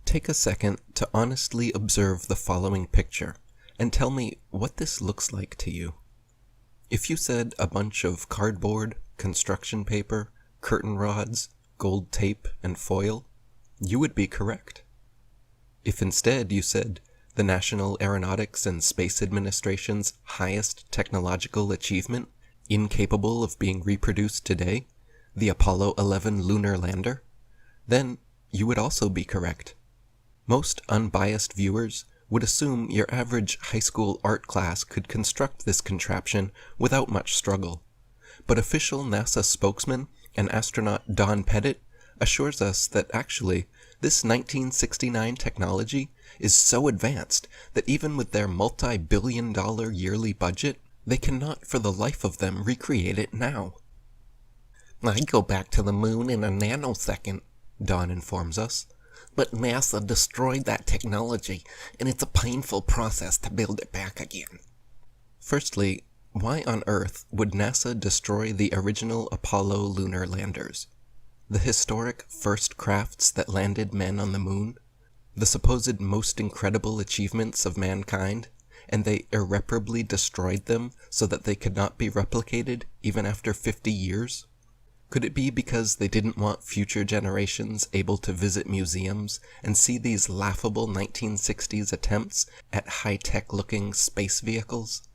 Take a second to honestly observe the following picture and tell me what this looks like to you. If you said a bunch of cardboard, construction paper, curtain rods, gold tape, and foil, you would be correct. If instead you said the National Aeronautics and Space Administration's highest technological achievement, incapable of being reproduced today, the Apollo 11 lunar lander, then you would also be correct. Most unbiased viewers would assume your average high school art class could construct this contraption without much struggle. But official NASA spokesman and astronaut Don Pettit assures us that actually, this 1969 technology is so advanced that even with their multi-billion-dollar yearly budget, they cannot for the life of them recreate it now. I go back to the moon in a nanosecond, Don informs us. But NASA destroyed that technology, and it's a painful process to build it back again. Firstly, why on earth would NASA destroy the original Apollo lunar landers? The historic first crafts that landed men on the moon? The supposed most incredible achievements of mankind, and they irreparably destroyed them so that they could not be replicated even after 50 years? Could it be because they didn't want future generations able to visit museums and see these laughable 1960s attempts at high-tech looking space vehicles?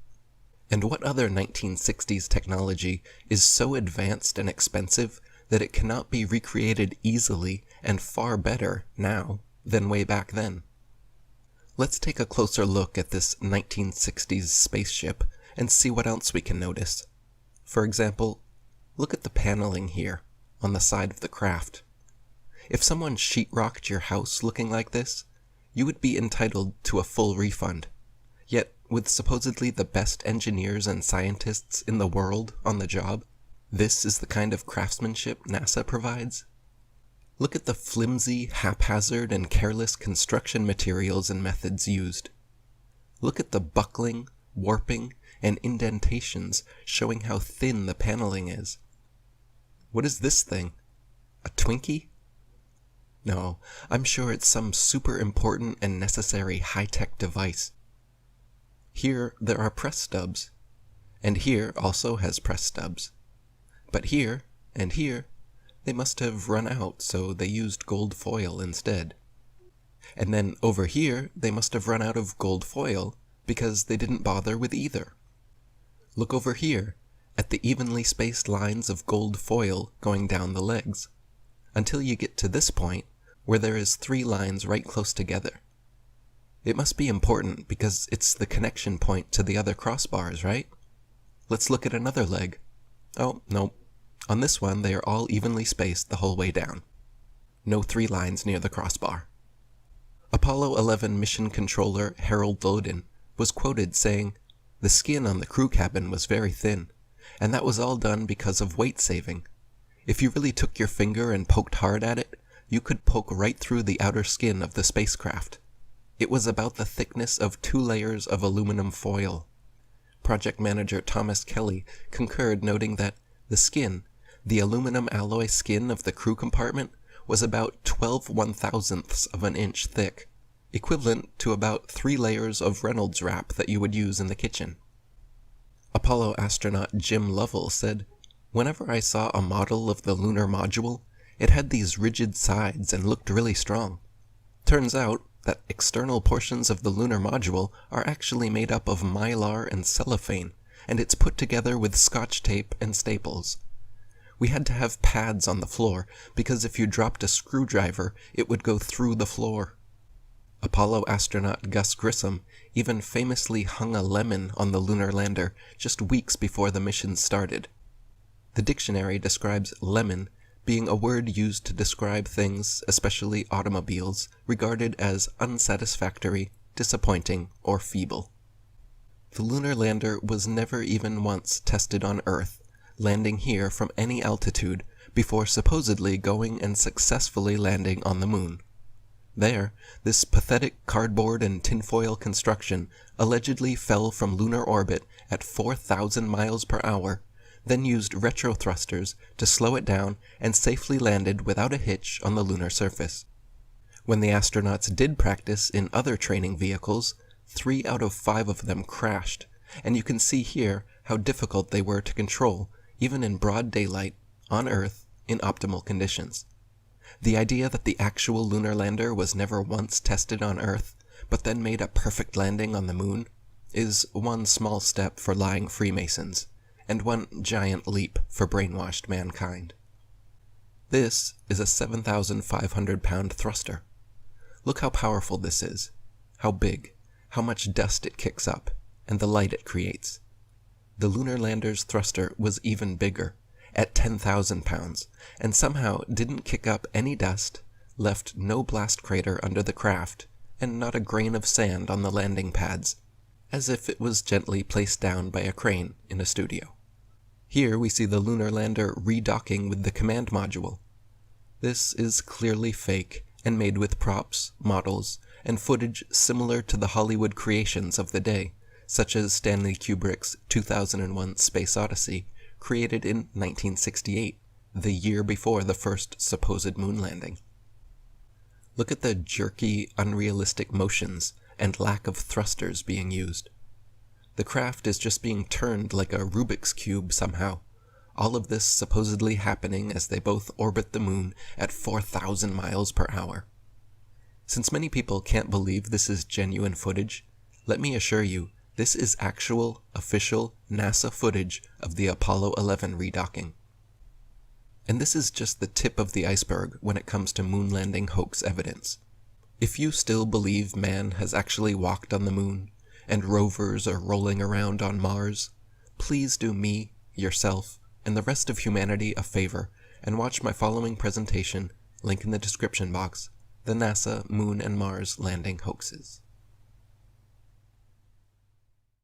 And what other 1960s technology is so advanced and expensive that it cannot be recreated easily and far better now than way back then? Let's take a closer look at this 1960s spaceship and see what else we can notice. For example, look at the paneling here, on the side of the craft. If someone sheetrocked your house looking like this, you would be entitled to a full refund. Yet, with supposedly the best engineers and scientists in the world on the job, this is the kind of craftsmanship NASA provides? Look at the flimsy, haphazard, and careless construction materials and methods used. Look at the buckling, warping, and indentations showing how thin the paneling is. What is this thing? A Twinkie? No, I'm sure it's some super important and necessary high-tech device. Here there are press stubs, and here also has press stubs. But here, and here, they must have run out, so they used gold foil instead. And then over here, they must have run out of gold foil because they didn't bother with either. Look over here, at the evenly spaced lines of gold foil going down the legs, until you get to this point, where there is 3 lines right close together. It must be important because it's the connection point to the other crossbars, right? Let's look at another leg. Oh, no. On this one, they are all evenly spaced the whole way down. No 3 lines near the crossbar. Apollo 11 mission controller Harold Loden was quoted saying, "The skin on the crew cabin was very thin, and that was all done because of weight saving. If you really took your finger and poked hard at it, you could poke right through the outer skin of the spacecraft. It was about the thickness of 2 layers of aluminum foil." Project manager Thomas Kelly concurred, noting that the skin, the aluminum alloy skin of the crew compartment, was about 12/1000ths of an inch thick, equivalent to about 3 layers of Reynolds wrap that you would use in the kitchen. Apollo astronaut Jim Lovell said, "Whenever I saw a model of the lunar module, it had these rigid sides and looked really strong. Turns out that external portions of the lunar module are actually made up of mylar and cellophane, and it's put together with Scotch tape and staples. We had to have pads on the floor, because if you dropped a screwdriver, it would go through the floor." Apollo astronaut Gus Grissom even famously hung a lemon on the lunar lander just weeks before the mission started. The dictionary describes lemon being a word used to describe things, especially automobiles, regarded as unsatisfactory, disappointing, or feeble. The lunar lander was never even once tested on Earth, landing here from any altitude before supposedly going and successfully landing on the moon. There, this pathetic cardboard and tinfoil construction allegedly fell from lunar orbit at 4,000 miles per hour, then used retrothrusters to slow it down and safely landed without a hitch on the lunar surface. When the astronauts did practice in other training vehicles, 3 out of 5 of them crashed, and you can see here how difficult they were to control, even in broad daylight, on Earth, in optimal conditions. The idea that the actual lunar lander was never once tested on Earth, but then made a perfect landing on the moon, is one small step for lying Freemasons, and one giant leap for brainwashed mankind. This is a 7,500-pound thruster. Look how powerful this is, how big, how much dust it kicks up, and the light it creates. The lunar lander's thruster was even bigger, at 10,000 pounds, and somehow didn't kick up any dust, left no blast crater under the craft, and not a grain of sand on the landing pads, as if it was gently placed down by a crane in a studio. Here we see the lunar lander redocking with the command module. This is clearly fake and made with props, models, and footage similar to the Hollywood creations of the day, such as Stanley Kubrick's 2001 Space Odyssey, created in 1968, the year before the first supposed moon landing. Look at the jerky, unrealistic motions and lack of thrusters being used. The craft is just being turned like a Rubik's Cube somehow, all of this supposedly happening as they both orbit the moon at 4,000 miles per hour. Since many people can't believe this is genuine footage, let me assure you, this is actual, official NASA footage of the Apollo 11 redocking. And this is just the tip of the iceberg when it comes to moon landing hoax evidence. If you still believe man has actually walked on the moon, and rovers are rolling around on Mars, please do me, yourself, and the rest of humanity a favor and watch my following presentation, link in the description box, the NASA Moon and Mars Landing Hoaxes.